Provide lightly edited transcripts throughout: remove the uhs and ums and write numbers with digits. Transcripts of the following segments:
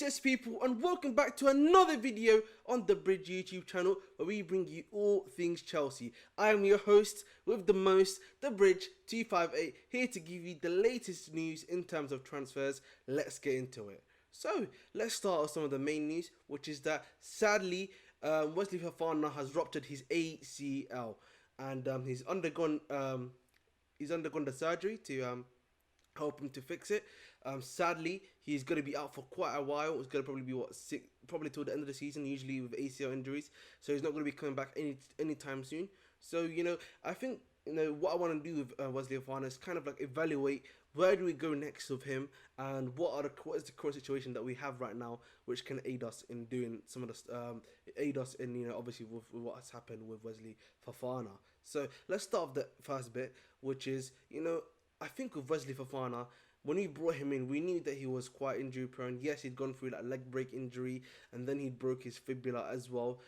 Yes people, and welcome back to another video on the Bridge YouTube channel where we bring you all things Chelsea. I am your host with the most, the Bridge 258, here to give you the latest news in terms of transfers. Let's get into it. So let's start with some of the main news, which is that sadly Wesley Fofana has ruptured his ACL, and he's undergone the surgery to help him to fix it. Sadly, he's going to be out for quite a while. It's going to probably be probably till the end of the season, usually with ACL injuries. So he's not going to be coming back anytime soon. So I think what I want to do with Wesley Fofana is kind of like evaluate where do we go next with him, and what is the current situation that we have right now, which can aid us in doing some of the aid us in obviously with what has happened with Wesley Fofana. So let's start with the first bit, which is I think with Wesley Fofana, when we brought him in, we knew that he was quite injury prone. Yes, he'd gone through that leg break injury, and then he broke his fibula as well.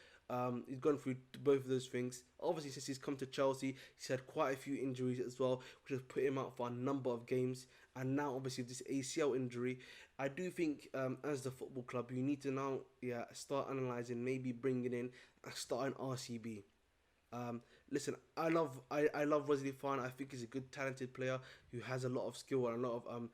He's gone through both of those things. Obviously, since he's come to Chelsea, he's had quite a few injuries as well, which has put him out for a number of games. And now, obviously, this ACL injury, I do think as the football club, you need to now start analysing, maybe bringing in a starting RCB. Listen, I love Wesley Fofana. I think he's a good, talented player who has a lot of skill and a lot of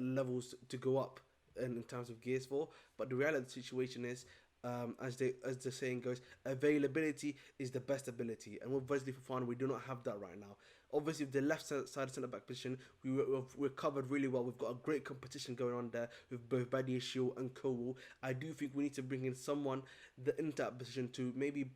levels to go up in terms of gears for. But the reality of the situation is, as the saying goes, availability is the best ability. And with Wesley Fofana, we do not have that right now. Obviously, with the left side centre back position, we're covered really well. We've got a great competition going on there with both Badiashile and Cole. I do think we need to bring in someone into that position to maybe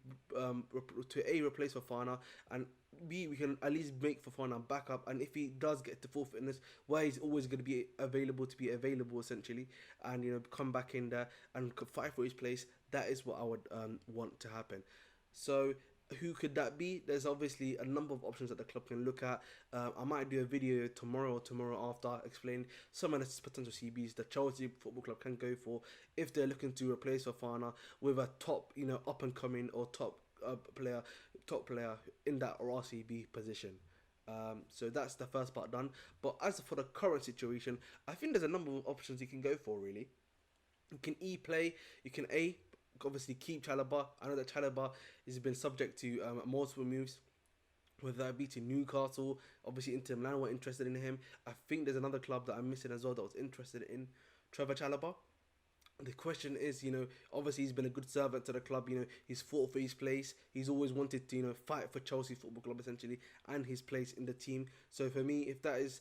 replace Fofana, and we can at least make Fofana back up. And if he does get to full fitness, where he's always going to be available essentially, and come back in there and fight for his place. That is what I would want to happen. So who could that be? There's obviously a number of options that the club can look at. I might do a video tomorrow or tomorrow after explaining some of the potential CBs the Chelsea Football Club can go for if they're looking to replace Fofana with a top, up and coming or top player in that RCB position. So that's the first part done. But as for the current situation, I think there's a number of options you can go for really. You can play. You can obviously keep Chalobah. I know that Chalobah has been subject to multiple moves, whether that be to Newcastle. Obviously, Inter Milan were interested in him. I think there's another club that I'm missing as well that was interested in Trevor Chalobah. The question is, obviously he's been a good servant to the club. He's fought for his place. He's always wanted to, fight for Chelsea Football Club essentially and his place in the team. So for me, if that is,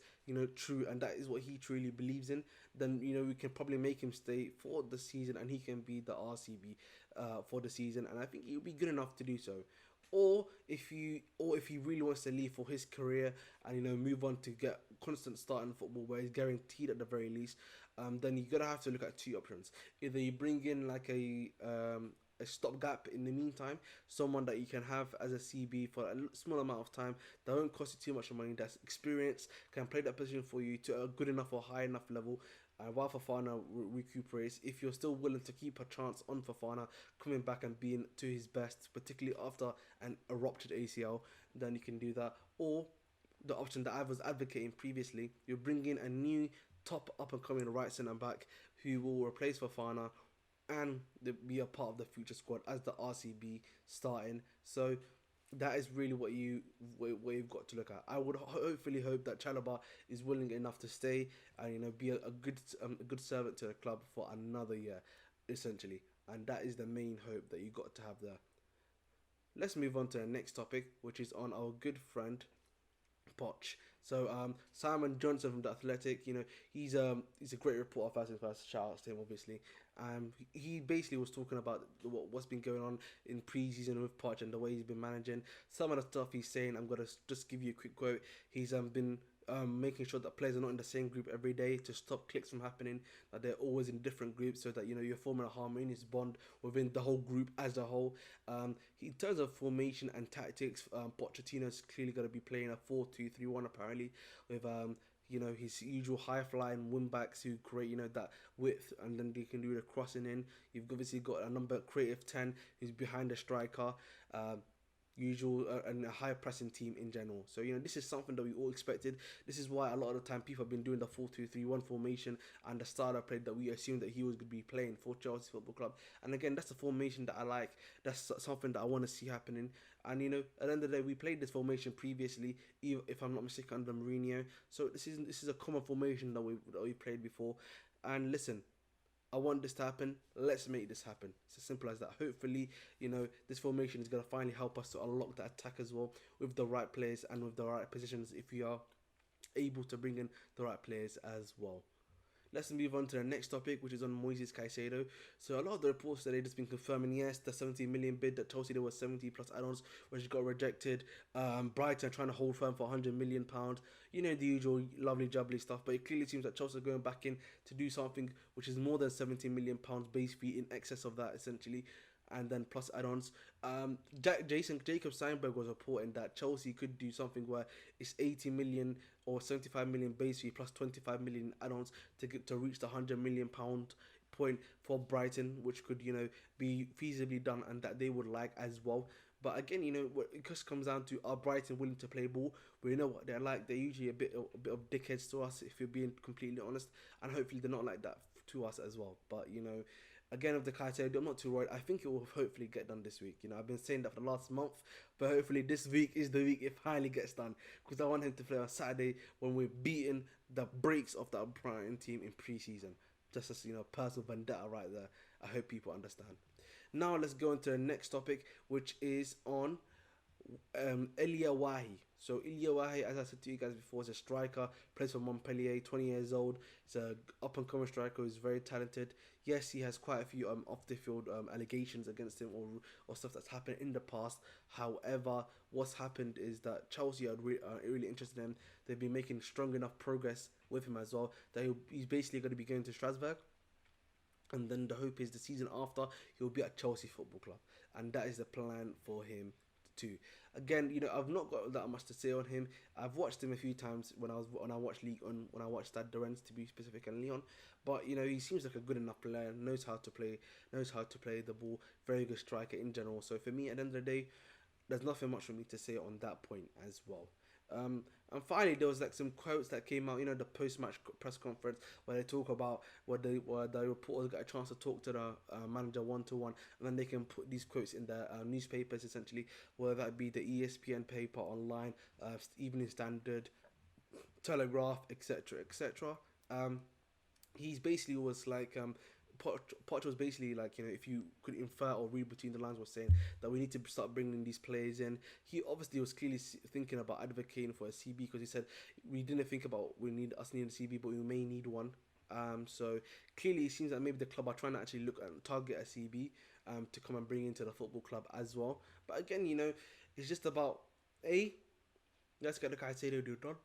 true and that is what he truly believes in, then we can probably make him stay for the season and he can be the RCB for the season, and I think he'll be good enough to do so. Or if he really wants to leave for his career and move on to get constant starting football where he's guaranteed at the very least, then you're gonna have to look at two options. Either you bring in like a stopgap in the meantime, someone that you can have as a CB for a small amount of time that won't cost you too much money, that's experienced, can play that position for you to a good enough or high enough level. While Fofana recuperates, if you're still willing to keep a chance on Fofana coming back and being to his best, particularly after a ruptured ACL, then you can do that. Or the option that I was advocating previously, you bring in a new top up and coming right centre back who will replace Fofana and be a part of the future squad as the RCB starting. So that is really what you've got to look at. I would hopefully hope that Chalobah is willing enough to stay and be a good servant to the club for another year, essentially. And that is the main hope that you got to have there. Let's move on to the next topic, which is on our good friend Poch. So Simon Johnson from The Athletic, he's a great reporter. First shout out to him, obviously. He basically was talking about what's been going on in pre-season with Poch and the way he's been managing. Some of the stuff he's saying, I'm gonna just give you a quick quote. He's been making sure that players are not in the same group every day to stop cliques from happening, that they're always in different groups so that you're forming a harmonious bond within the whole group as a whole. In terms of formation and tactics, Pochettino's clearly going to be playing a 4-2-3-1 apparently with his usual high flying wing backs who create that width, and then they can do the crossing in. You've obviously got a number creative 10 who's behind the striker. usual and a high pressing team in general. So this is something that we all expected. This is why a lot of the time people have been doing the 4-2-3-1 formation, and the starter played that we assumed that he was going to be playing for Chelsea Football Club. And again, that's the formation that I like. That's something that I want to see happening. And at the end of the day, we played this formation previously, if I'm not mistaken, under Mourinho. So this is a common formation that we played before. And listen, I want this to happen. Let's make this happen. It's as simple as that. Hopefully, this formation is going to finally help us to unlock the attack as well, with the right players and with the right positions, if we are able to bring in the right players as well. Let's move on to the next topic, which is on Moises Caicedo. So a lot of the reports today just been confirming, yes, the 70 million bid that Chelsea did was 70 plus add-ons, which got rejected. Brighton trying to hold firm for £100 million. The usual lovely jubbly stuff, but it clearly seems that Chelsea are going back in to do something which is more than £70 million base fee, in excess of that essentially, and then plus add-ons. Jacob Steinberg was reporting that Chelsea could do something where it's 80 million or 75 million base fee plus 25 million add-ons to reach the £100 million point for Brighton, which could be feasibly done, and that they would like as well. But again, it just comes down to, are Brighton willing to play ball? We know what they're like. They're usually a bit of dickheads to us, if you're being completely honest, and hopefully they're not like that to us as well. But again, of the Caicedo, I'm not too worried. I think it will hopefully get done this week. I've been saying that for the last month, but hopefully this week is the week it finally gets done, because I want him to play on Saturday when we're beating the brakes of that Brighton team in pre-season. Just as personal vendetta right there. I hope people understand. Now let's go into the next topic, which is on Elia Wahi. So Elia Wahi, as I said to you guys before, is a striker, plays for Montpellier, 20 years old. He's a up-and-coming striker who's very talented. Yes, he has quite a few off-the-field allegations against him, or stuff that's happened in the past. However, what's happened is that Chelsea are really interested in him. They've been making strong enough progress with him as well that he's basically going to be going to Strasbourg. And then the hope is the season after, he'll be at Chelsea Football Club. And that is the plan for him too. Again, I've not got that much to say on him. I've watched him a few times when I watched League On, when I watched Stade de Rennes, to be specific, and Lyon. But he seems like a good enough player, knows how to play the ball, very good striker in general. So for me, at the end of the day, there's nothing much for me to say on that point as well. And finally, there was some quotes that came out, the post-match press conference, where they talk about where the reporters got a chance to talk to the manager one-to-one, and then they can put these quotes in the newspapers, essentially, whether that be the ESPN paper, online, Evening Standard, Telegraph, etc., etc. He's basically was like, Poch was basically like, if you could infer or read between the lines, was saying that we need to start bringing these players in. He obviously was clearly thinking about advocating for a CB, because he said we didn't think about needing a CB, but we may need one. So clearly it seems that maybe the club are trying to actually look and target a CB to come and bring into the football club as well. But again, it's just about A, let's get the Caicedo deal done.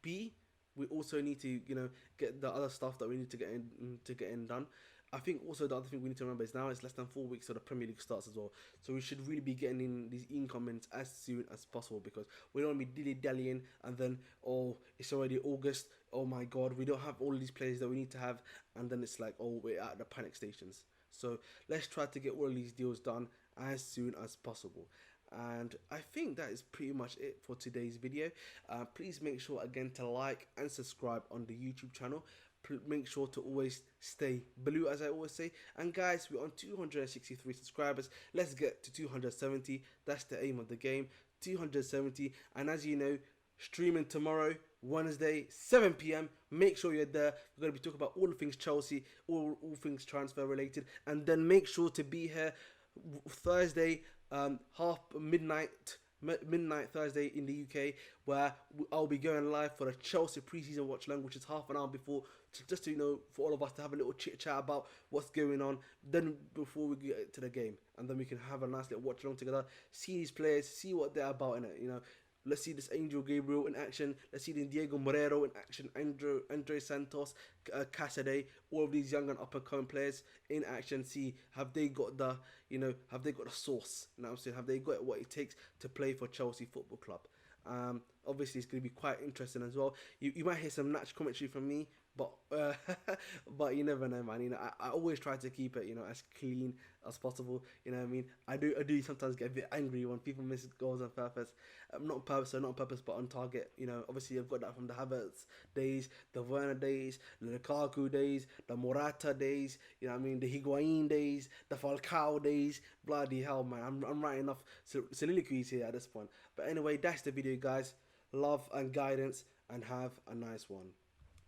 B, we also need to get the other stuff that we need to get in done. I think also the other thing we need to remember is now it's less than 4 weeks till the Premier League starts as well, so we should really be getting in these incomings as soon as possible, because we don't want to be dilly-dallying and then, oh, it's already August, oh my god, we don't have all of these players that we need to have, and then it's like, oh, we're at the panic stations. So let's try to get all of these deals done as soon as possible. And I think that is pretty much it for today's video. Please make sure again to like and subscribe on the YouTube channel. Make sure to always stay blue, as I always say. And guys, we're on 263 subscribers. Let's get to 270. That's the aim of the game, 270. And as you know, streaming tomorrow, Wednesday, 7 p.m. Make sure you're there. We're going to be talking about all things Chelsea, all things transfer related. And then make sure to be here Thursday, midnight Thursday in the UK, where I'll be going live for the Chelsea pre-season watch long, which is half an hour before, just to for all of us to have a little chit chat about what's going on. Then before we get to the game, and then we can have a nice little watch along together, see these players, see what they're about in it. Let's see this Angel Gabriel in action. Let's see the Diego Morero in action. Andre Santos, Caicedo, all of these young and up-and-coming players in action. See, have they got the, have they got the sauce? You know what I'm saying? Have they got what it takes to play for Chelsea Football Club? Obviously, it's going to be quite interesting as well. You might hear some match commentary from me. But but you never know, man. You know, I always try to keep it, you know, as clean as possible. You know what I mean? I do sometimes get a bit angry when people miss goals on purpose. Not on purpose, so not on purpose, but on target. You know, obviously I've got that from the Havertz days, the Werner days, the Lukaku days, the Morata days. You know what I mean? The Higuain days, the Falcao days. Bloody hell, man! I'm writing off soliloquies here at this point. But anyway, that's the video, guys. Love and guidance, and have a nice one.